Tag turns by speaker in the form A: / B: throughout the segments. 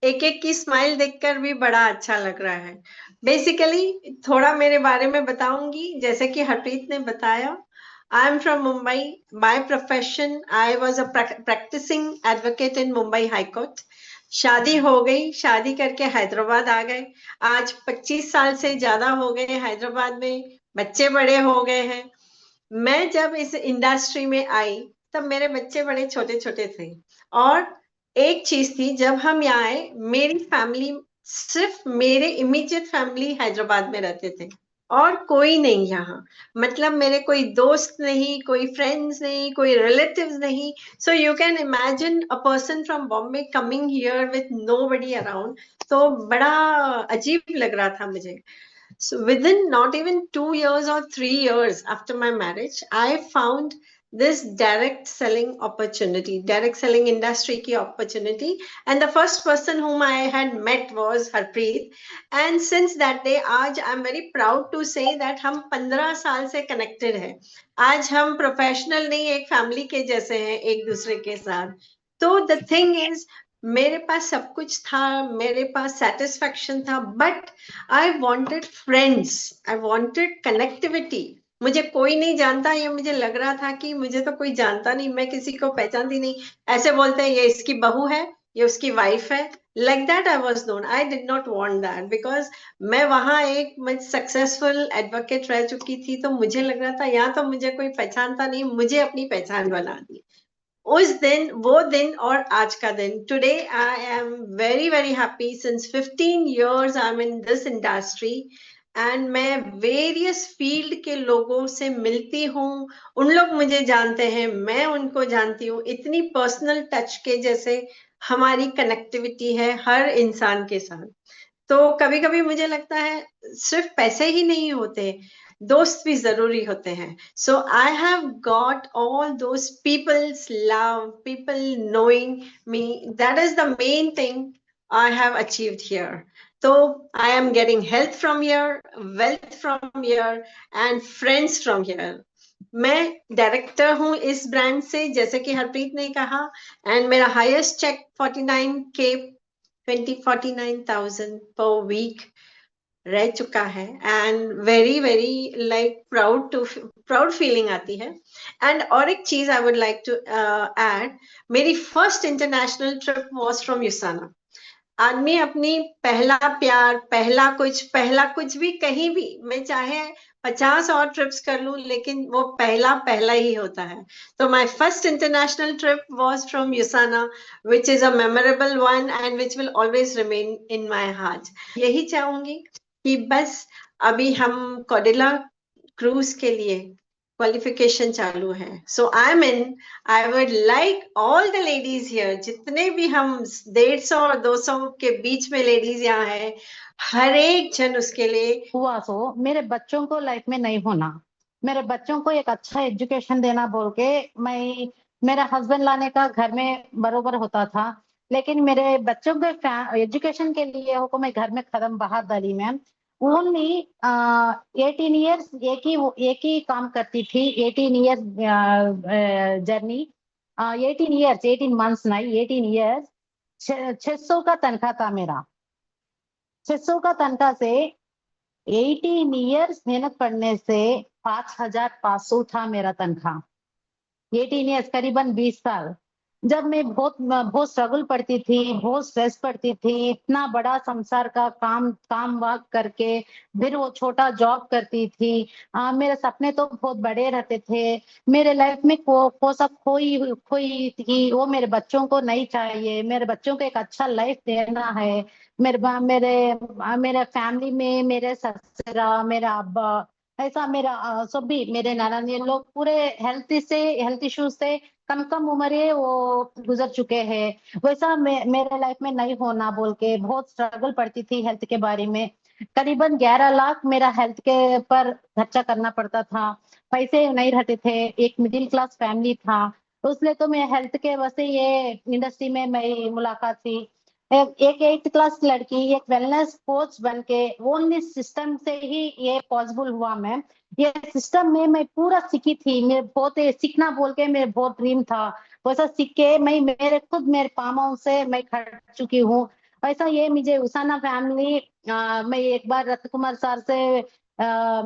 A: एक एक की स्माइल देखकर भी बड़ा अच्छा लग रहा है। बेसिकली थोड़ा मेरे बारे में बताऊंगी, जैसे कि हरप्रीत ने बताया। I am from Mumbai. By profession I was a practising advocate in Mumbai high court. शादी हो गई, शादी करके हैदराबाद आ गए। आज 25 साल से ज्यादा हो गए हैदराबाद में। बच्चे बड़े हो गए हैं। मैं जब इस इंडस्ट्री में आई तब मेरे बच्चे बड़े छोटे छोटे थे। और एक चीज थी, जब हम यहाँ आए मेरी फैमिली, सिर्फ मेरे इमीडिएट फैमिली हैदराबाद में रहते थे और कोई नहीं यहाँ। मतलब मेरे कोई दोस्त नहीं, कोई फ्रेंड्स नहीं, कोई रिलेटिव्स नहीं। So you can imagine a person from Bombay coming here with nobody around. तो बड़ा अजीब लग रहा था मुझे। So within not even 2 years or 3 years after my marriage, I found this direct selling opportunity, direct selling industry ki opportunity. And the first person whom I had met was Harpreet. And since that day, आज I'm very proud to say that हम 15 साल से connected हैं। आज हम professional नहीं, एक family के जैसे हैं एक दूसरे के साथ। तो द थिंग इज, मेरे पास सब कुछ था, मेरे पास सेटिस्फेक्शन था, but I wanted friends, I wanted connectivity. मुझे कोई नहीं जानता, ये मुझे लग रहा था कि मुझे तो कोई जानता नहीं, मैं किसी को पहचानती नहीं। ऐसे बोलते हैं ये इसकी बहू है, ये उसकी वाइफ है। Like that I was known. I did not want that, because मैं वहां एक सक्सेसफुल एडवोकेट रह चुकी थी। तो मुझे लग रहा था यहाँ तो मुझे कोई पहचानता नहीं, मुझे अपनी पहचान बना दी। उस दिन, वो दिन और आज का दिन, today I am very very happy. Since 15 years I am in this industry and मैं वेरियस फील्ड के लोगों से मिलती हूँ। उन लोग मुझे जानते हैं, मैं उनको जानती हूँ। इतनी पर्सनल टच के जैसे हमारी कनेक्टिविटी है हर इंसान के साथ। तो कभी कभी मुझे लगता है सिर्फ पैसे ही नहीं होते, दोस्त भी जरूरी होते हैं। So I have got all those peoples love, people knowing me. That is the main thing I have achieved here. तो I am getting health from here, wealth from here and friends from here. मैं director हूँ इस brand से, जैसे कि हरप्रीत ने कहा। And मेरा हाईएस्ट चेक 49K, 49,000 पर वीक रह चुका है। And very very like proud feeling आती है। एंड और एक चीज I would like to add, मेरी first international trip was from यूसाना। आदमी अपनी पहला प्यार, पहला कुछ भी कहीं भी, मैं चाहे 50 और ट्रिप्स कर लूं, लेकिन वो पहला पहला ही होता है। तो my first international trip was from यूसाना, which is a memorable one and which will always remain in my heart. यही चाहूंगी कि बस अभी हम कोडिला क्रूज के लिए क्वालिफिकेशन चालू है। So I am in. I would like all the ladies here, जितने भी हम 150 और 200 के बीच में लेडीज यहाँ है, हर एक जन उसके लिए।
B: हुआ सो मेरे बच्चों को लाइफ में नहीं होना, मेरे बच्चों को एक अच्छा एजुकेशन देना बोल के मैं, मेरा हस्बैंड लाने का घर में बरोबर होता था, लेकिन मेरे बच्चों के एजुकेशन के लिए हो को मैं घर में कदम बाहर डाली मैम। ओनली 18 ईयर्स एक ही काम करती थी, 18 ईयर्स जर्नी, 18 ईयर्स, 18 मंथ्स नहीं, 18 ईयर्स। 600 का तनख्वाह था मेरा। 600 का तनख्वाह से 18 ईयर्स मेहनत करने से 5,500 था मेरा तनख्वाह। 18 ईयर्स, करीबन 20 साल। जब मैं बहुत बहुत स्ट्रगल पड़ती थी, बहुत स्ट्रेस पड़ती थी, इतना बड़ा संसार का काम काम वाक करके फिर वो छोटा जॉब करती थी। मेरे सपने तो बहुत बड़े रहते थे। मेरे लाइफ में को सब खोई थी, वो मेरे बच्चों को नहीं चाहिए। मेरे बच्चों को एक अच्छा लाइफ देना है। मेरे फैमिली में मेरे ससुरा, मेरा अब्बा, ऐसा मेरा सभी मेरे नाना, ये लोग पूरे हेल्थ इश्यूज से कम कम उम्र वो गुजर चुके हैं। वैसा मेरे लाइफ में नहीं होना बोल के बहुत स्ट्रगल पड़ती थी हेल्थ के बारे में। करीबन 11 लाख मेरा हेल्थ के पर खर्चा करना पड़ता था। पैसे नहीं रहते थे, एक मिडिल क्लास फैमिली था। तो इसलिए तो मैं हेल्थ के वजह से ये इंडस्ट्री में मैं मुलाकात थी। एक 8th क्लास लड़की एक वेलनेस कोच बन के, ओनली सिस्टम से ही ये पॉसिबल हुआ मैम। ये सिस्टम में मैं पूरा सीखी थी। मेरे बहुत सीखना बोल के मेरे बहुत ड्रीम था, वैसा सीख के मैं मेरे खुद मेरे पामाओं से मैं खड़ चुकी हूँ। वैसा ये मुझे उसाना फैमिली, मैं एक बार रत्न कुमार सर से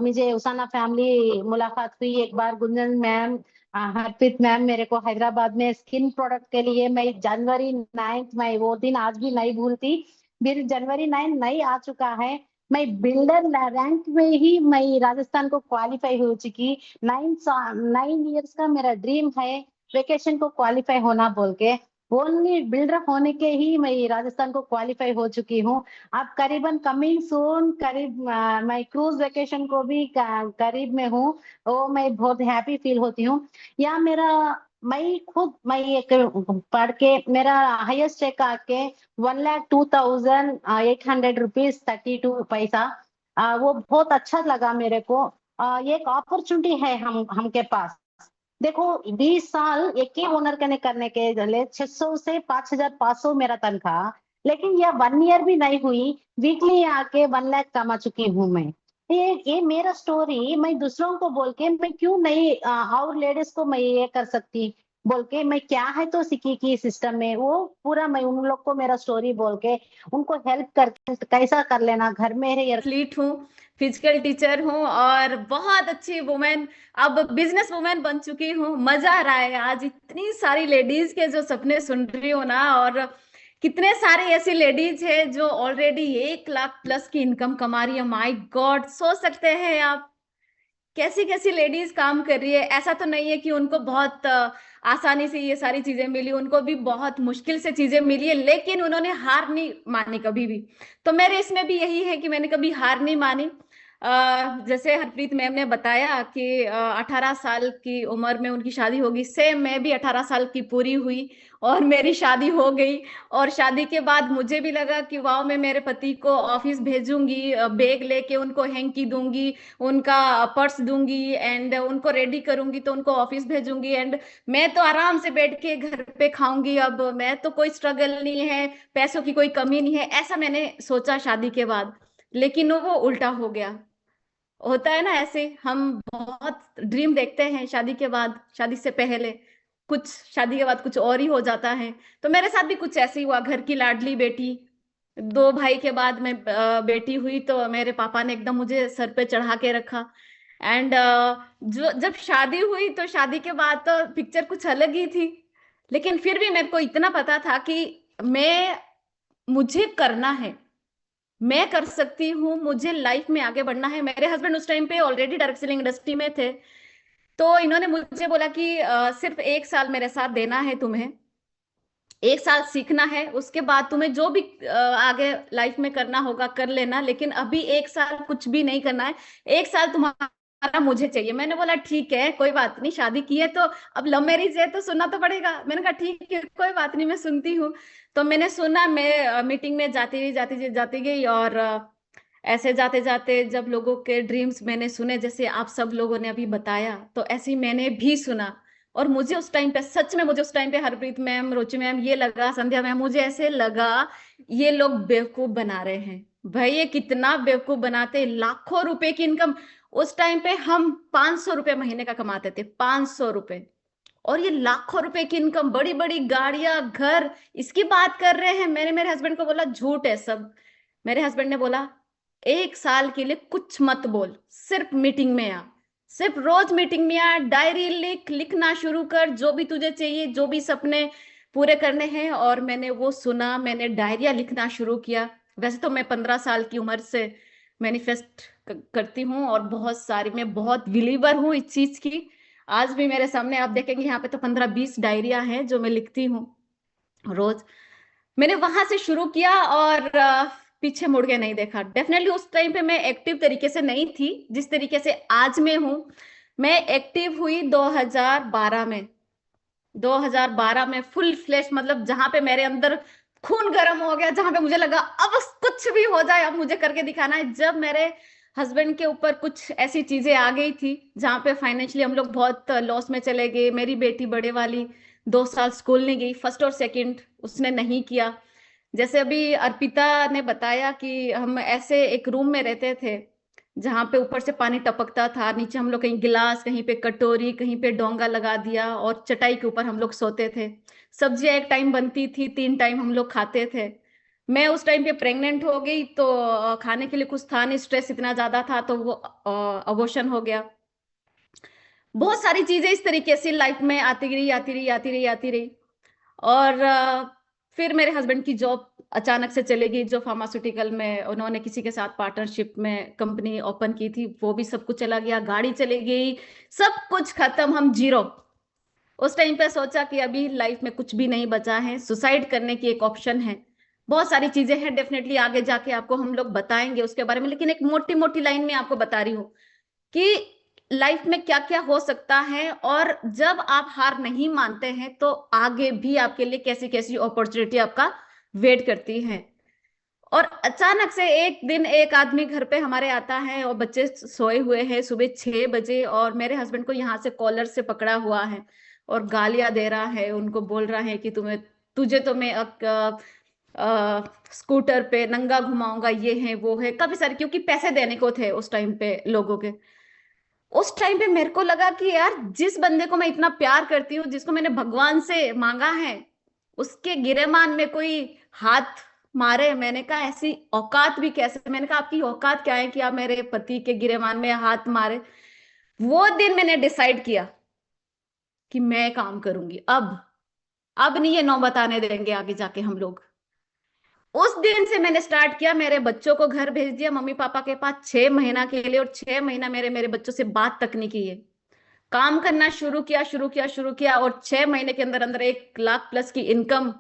B: मुझे उसाना फैमिली मुलाकात हुई एक बार। गुंजन मैम, हरप्रीत मैम मेरे को हैदराबाद में स्किन प्रोडक्ट के लिए, मैं जनवरी 9 मैं वो दिन आज भी नहीं भूलती। फिर जनवरी 9 नहीं आ चुका है, मैं बिल्डर रैंक में ही मैं राजस्थान को क्वालिफाई हो चुकी। 9 इयर्स का मेरा ड्रीम है वेकेशन को क्वालिफाई होना बोल के, ओनली बिल्डर होने के ही मैं राजस्थान को क्वालिफाई हो चुकी हूँ। अब करीबन कमिंग सून, करीब मैं क्रूज वेकेशन को भी करीब में हूँ। वो मैं बहुत हैप्पी फील होती हूँ। या मेरा, मैं एक पढ़ के मेरा हाईएस्ट चेक आके 1,02,800 रुपीज 32 पैसा, वो बहुत अच्छा लगा मेरे को। ये एक अपॉर्चुनिटी है हमके पास। देखो 20 साल एक ही ओनर के करने के लिए 600 से 5,500 मेरा तनख्वाह, लेकिन यह 1 ईयर भी नहीं हुई, वीकली आके 1 लाख कमा चुकी हूँ मैं। ये मेरा स्टोरी मैं दूसरों को बोल के मैं क्यों नहीं और लेडीज को मैं ये कर सकती बोल के, मैं क्या है तो सीखी की सिस्टम में वो पूरा मैं उन लोग को मेरा स्टोरी बोल के उनको हेल्प करके कैसा कर लेना घर में है।
C: एथलीट हूँ, फिजिकल टीचर हूँ और बहुत अच्छी वुमेन, अब बिजनेस वुमेन बन चुकी हूँ। मजा आ रहा है आज इतनी सारी लेडीज के जो सपने सुन रही हो ना, और कितने सारे ऐसी लेडीज है जो ऑलरेडी 1 लाख प्लस की इनकम कमा रही है। माय गॉड, सोच सकते हैं आप कैसी कैसी लेडीज काम कर रही है। ऐसा तो नहीं है कि उनको बहुत आसानी से ये सारी चीजें मिली, उनको भी बहुत मुश्किल से चीजें मिली है, लेकिन उन्होंने हार नहीं मानी कभी भी। तो मेरे इसमें भी यही है कि मैंने कभी हार नहीं मानी। जैसे हरप्रीत मैम ने बताया कि 18 साल की उम्र में उनकी शादी होगी, सेम मैं भी 18 साल की पूरी हुई और मेरी शादी हो गई। और शादी के बाद मुझे भी लगा कि वाह, मैं मेरे पति को ऑफिस भेजूंगी, बैग लेके उनको हैंकी दूंगी, उनका पर्स दूंगी एंड उनको रेडी करूंगी तो उनको ऑफिस भेजूंगी, एंड मैं तो आराम से बैठ के घर पे खाऊंगी। अब मैं तो कोई स्ट्रगल नहीं है, पैसों की कोई कमी नहीं है, ऐसा मैंने सोचा शादी के बाद। लेकिन वो उल्टा हो गया। होता है ना ऐसे, हम बहुत ड्रीम देखते हैं शादी के बाद, शादी से पहले कुछ, शादी के बाद कुछ और ही हो जाता है। तो मेरे साथ भी कुछ ऐसे ही हुआ। घर की लाडली बेटी, 2 भाई के बाद मैं बेटी हुई, तो मेरे पापा ने एकदम मुझे सर पे चढ़ा के रखा। एंड जो जब शादी हुई तो शादी के बाद तो पिक्चर कुछ अलग ही थी। लेकिन फिर भी मेरे को इतना पता था कि मैं मुझे करना है, मैं कर सकती हूँ, मुझे लाइफ में आगे बढ़ना है। मेरे हस्बैंड उस टाइम पे ऑलरेडी डायरेक्ट सेलिंग इंडस्ट्री में थे, तो इन्होंने मुझे बोला कि सिर्फ 1 साल मेरे साथ देना है तुम्हें, 1 साल सीखना है, उसके बाद तुम्हें जो भी आगे लाइफ में करना होगा कर लेना, लेकिन अभी 1 साल कुछ भी नहीं करना है, 1 साल तुम्हारा मुझे चाहिए। मैंने बोला ठीक है, कोई बात नहीं, शादी की है तो अब लव मैरिज है तो सुनना तो पड़ेगा। मैंने कहा ठीक है, कोई बात नहीं, मैं सुनती हूँ। तो मैंने सुना, मैं मीटिंग में जाती गई और ऐसे जाते जाते जब लोगों के ड्रीम्स मैंने सुने, जैसे आप सब लोगों ने अभी बताया, तो ऐसे ही मैंने भी सुना। और मुझे उस टाइम पे, सच में मुझे उस टाइम पे हरप्रीत मैम, रुचि मैम, ये लगा, संध्या मैम, मुझे ऐसे लगा ये लोग बेवकूफ बना रहे हैं। भाई ये कितना बेवकूफ बनाते, लाखों रुपए की इनकम। उस टाइम पे हम 500 रुपए महीने का कमाते थे, 500 रुपए, और ये लाखों रुपए की इनकम, बड़ी बड़ी गाड़ियां, घर, इसकी बात कर रहे हैं। मैंने मेरे हस्बैंड को बोला झूठ है सब। मेरे हस्बैंड ने बोला 1 साल के लिए कुछ मत बोल, सिर्फ मीटिंग में आ, सिर्फ रोज मीटिंग में आ, डायरी लिखना शुरू कर, जो भी तुझे चाहिए, जो भी सपने पूरे करने हैं। और मैंने वो सुना, मैंने डायरिया लिखना शुरू किया। वैसे तो मैं 15 साल की उम्र से मैनिफेस्ट करती हूँ और बहुत सारी, मैं बहुत बिलीवर हूँ इस चीज की। आज भी मेरे सामने आप देखेंगे यहाँ पे तो 15-20 डायरिया हैं जो मैं लिखती हूँ रोज। मैंने वहां से शुरू किया और पीछे मुड़ के नहीं देखा। डेफिनेटली उस टाइम पे मैं एक्टिव तरीके से नहीं थी जिस तरीके से आज में हूँ। मैं एक्टिव हुई 2012 में। 2012 में फुल फ्लैश, मतलब जहां पे मेरे अंदर खून गर्म हो गया, जहां पे मुझे लगा अब कुछ भी हो जाए, अब मुझे करके दिखाना है। जब मेरे हस्बैंड के ऊपर कुछ ऐसी चीजें आ गई थी जहां पे फाइनेंशियली हम लोग बहुत लॉस में चले गए। मेरी बेटी बड़े वाली 2 साल स्कूल नहीं गई, फर्स्ट और सेकंड उसने नहीं किया। जैसे अभी अर्पिता ने बताया कि हम ऐसे एक रूम में रहते थे जहां पे ऊपर से पानी टपकता था, नीचे हम लोग कहीं गिलास, कहीं पे कटोरी, कहीं पे डोंगा लगा दिया और चटाई के ऊपर हम लोग सोते थे। सब्जियां एक टाइम बनती थी, 3 टाइम हम लोग खाते थे। मैं उस टाइम पे प्रेग्नेंट हो गई, तो खाने के लिए कुछ था नहीं, स्ट्रेस इतना ज्यादा था, तो वो अबॉर्शन हो गया। बहुत सारी चीजें इस तरीके से लाइफ में आती रही आती रही आती रही आती रही। और फिर मेरे हस्बैंड की जॉब अचानक से चली गई, जो फार्मास्यूटिकल में उन्होंने किसी के साथ पार्टनरशिप में कंपनी ओपन की थी, वो भी सब कुछ चला गया, गाड़ी चली गई, सब कुछ खत्म, हम जीरो। उस टाइम पे सोचा कि अभी लाइफ में कुछ भी नहीं बचा है, सुसाइड करने की एक ऑप्शन है। बहुत सारी चीजें हैं, डेफिनेटली आगे जाके आपको हम लोग बताएंगे उसके बारे में, लेकिन एक मोटी मोटी लाइन में आपको बता रही हूँ कि लाइफ में क्या क्या हो सकता है, और जब आप हार नहीं मानते हैं तो आगे भी आपके लिए कैसी कैसी अपॉर्चुनिटी आपका वेट करती है। और अचानक से एक दिन एक आदमी घर पे हमारे आता है, और बच्चे सोए हुए हैं, सुबह 6 बजे, और मेरे हस्बैंड को यहाँ से कॉलर से पकड़ा हुआ है और गालियां दे रहा है, उनको बोल रहा है कि तुझे तो मैं स्कूटर पे नंगा घुमाऊंगा, ये है वो है, काफी सारे, क्योंकि पैसे देने को थे उस टाइम पे लोगों के। उस टाइम पे मेरे को लगा कि यार, जिस बंदे को मैं इतना प्यार करती हूँ, जिसको मैंने भगवान से मांगा है, उसके गिरेमान में कोई हाथ मारे। मैंने कहा ऐसी औकात भी कैसे, मैंने कहा आपकी औकात क्या है कि आप मेरे पति के गिरेमान में हाथ मारे। वो दिन मैंने डिसाइड किया कि मैं काम करूंगी, अब नहीं ये नौबत आने देंगे आगे जाके हम लोग। उस दिन से मैंने स्टार्ट किया, मेरे बच्चों को घर भेज दिया मम्मी पापा के पास 6 महीना के लिए, और 6 महीना मेरे मेरे बच्चों से बात तक नहीं की है। काम करना शुरू किया, और 6 महीने के अंदर अंदर 1 लाख+ की इनकम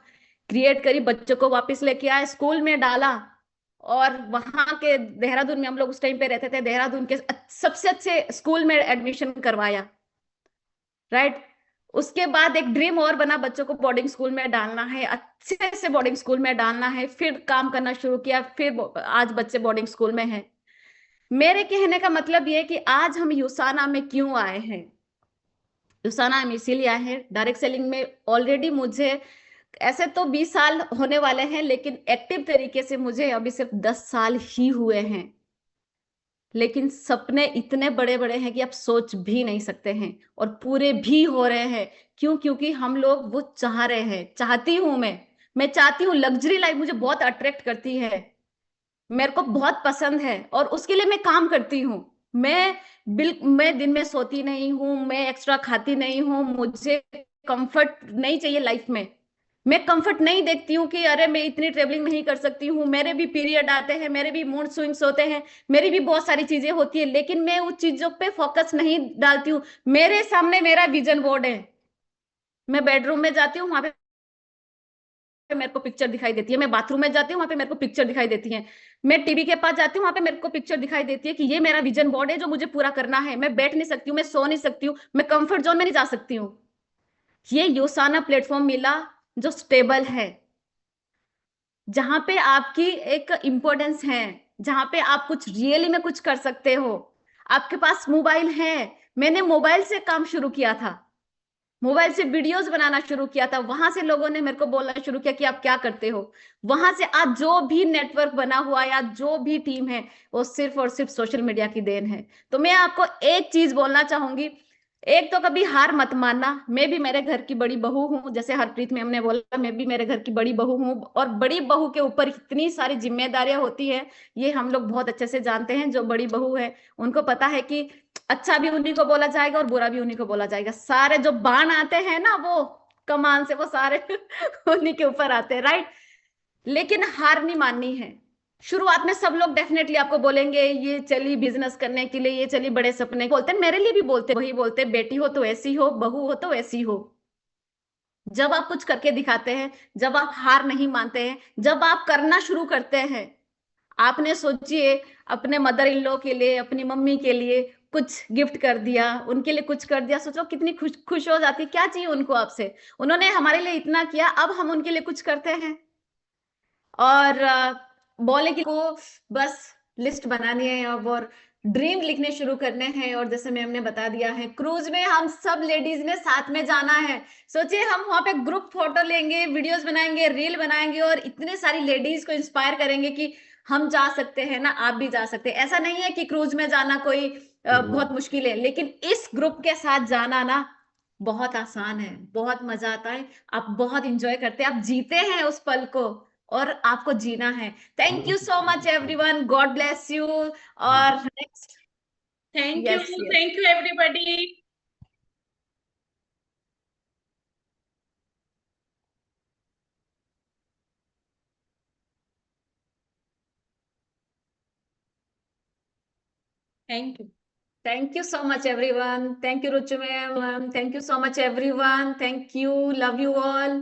C: क्रिएट करी, बच्चों को वापस लेके आए, स्कूल में डाला, और वहां के देहरादून में, हम लोग उस टाइम पे रहते थे, देहरादून के सबसे अच्छे स्कूल में एडमिशन करवाया, राइट। उसके बाद एक ड्रीम और बना, बच्चों को बोर्डिंग स्कूल में डालना है, अच्छे से बोर्डिंग स्कूल में डालना है, फिर काम करना शुरू किया, फिर आज बच्चे बोर्डिंग स्कूल में हैं। मेरे कहने का मतलब ये है कि आज हम यूसाना में क्यों आए हैं। यूसाना हम इसीलिए आए हैं, डायरेक्ट सेलिंग में ऑलरेडी मुझे ऐसे तो 20 साल होने वाले हैं, लेकिन एक्टिव तरीके से मुझे अभी सिर्फ 10 साल ही हुए हैं। लेकिन सपने इतने बड़े बड़े हैं कि आप सोच भी नहीं सकते हैं, और पूरे भी हो रहे हैं। क्यों? क्योंकि हम लोग वो चाह रहे हैं, चाहती हूं मैं चाहती हूँ। लग्जरी लाइफ मुझे बहुत अट्रैक्ट करती है, मेरे को बहुत पसंद है, और उसके लिए मैं काम करती हूँ। मैं दिन में सोती नहीं हूँ, मैं एक्स्ट्रा खाती नहीं हूँ, मुझे कंफर्ट नहीं चाहिए लाइफ में। मैं कंफर्ट नहीं देखती हूँ कि अरे मैं इतनी ट्रेवलिंग नहीं कर सकती हूँ, मेरे भी पीरियड आते हैं, मेरे भी मूड स्विंग्स होते हैं, मेरी भी बहुत सारी चीजें होती है, लेकिन मैं उस चीजों पे फोकस नहीं डालती हूँ। मेरे सामने मेरा विजन बोर्ड है, मैं बेडरूम में जाती हूँ, वहां पे मेरे को पिक्चर दिखाई देती है, मैं बाथरूम में जाती हूँ, वहां पे मेरे को पिक्चर दिखाई देती है, मैं टीवी के पास जाती हूँ, वहां पे मेरे को पिक्चर दिखाई देती है कि ये मेरा विजन बोर्ड है जो मुझे पूरा करना है। मैं बैठ नहीं सकती हूँ, मैं सो नहीं सकती हूँ, मैं कंफर्ट जोन में नहीं जा सकती हूँ। ये यूसाना प्लेटफॉर्म मिला जो स्टेबल है, जहां पे आपकी एक इंपॉर्टेंस है, जहां पे आप कुछ रियली में कुछ कर सकते हो। आपके पास मोबाइल है, मैंने मोबाइल से काम शुरू किया था, मोबाइल से वीडियोस बनाना शुरू किया था, वहां से लोगों ने मेरे को बोलना शुरू किया कि आप क्या करते हो। वहां से आज जो भी नेटवर्क बना हुआ है, आज जो भी टीम है, वो सिर्फ और सिर्फ सोशल मीडिया की देन है। तो मैं आपको एक चीज बोलना चाहूंगी, एक तो कभी हार मत मानना। मैं भी मेरे घर की बड़ी बहू हूँ, जैसे हरप्रीत मैम ने बोला, मैं भी मेरे घर की बड़ी बहू हूँ, और बड़ी बहू के ऊपर इतनी सारी जिम्मेदारियां होती है, ये हम लोग बहुत अच्छे से जानते हैं। जो बड़ी बहू है उनको पता है कि अच्छा भी उन्हीं को बोला जाएगा और बुरा भी उन्हीं को बोला जाएगा। सारे जो बाण आते हैं ना, वो कमान से, वो सारे उन्हीं के ऊपर आते हैं, राइट। लेकिन हार नहीं माननी है। शुरुआत में सब लोग डेफिनेटली आपको बोलेंगे ये चली बिजनेस करने के लिए, ये चली बड़े सपने, बोलते हैं, मेरे लिए भी बोलते, वही बोलते, बेटी हो तो ऐसी हो, बहू हो तो ऐसी हो। जब आप कुछ करके दिखाते हैं, जब आप हार नहीं मानते हैं, जब आप करना शुरू करते हैं, आपने सोचिए अपने मदर इन लॉ के लिए, अपनी मम्मी के लिए कुछ गिफ्ट कर दिया, उनके लिए कुछ कर दिया, सोचो कितनी खुश खुश हो जाती। क्या चाहिए उनको आपसे, उन्होंने हमारे लिए इतना किया, अब हम उनके लिए कुछ करते हैं। और बोले कि को बस लिस्ट बनानी है और ड्रीम लिखने शुरू करने हैं। और जैसे मैम ने बता दिया है, क्रूज में हम सब लेडीज ने साथ में जाना है। सोचिए हम वहां पे ग्रुप फोटो लेंगे, वीडियोस बनाएंगे, रील बनाएंगे, और इतनी सारी लेडीज को इंस्पायर करेंगे कि हम जा सकते हैं ना, आप भी जा सकते हैं। ऐसा नहीं है कि क्रूज में जाना कोई बहुत मुश्किल है, लेकिन इस ग्रुप के साथ जाना ना बहुत आसान है, बहुत मजा आता है, आप बहुत इंजॉय करते हैं, आप जीते हैं उस पल को। और आपको जीना है। Thank you so much everyone, God bless you. और next,
D: thank
C: yes
D: you everybody. Thank you.
C: Thank you so much, everyone. Thank you, Ruchu ma'am. Thank you so much, everyone. Thank you. Love you all.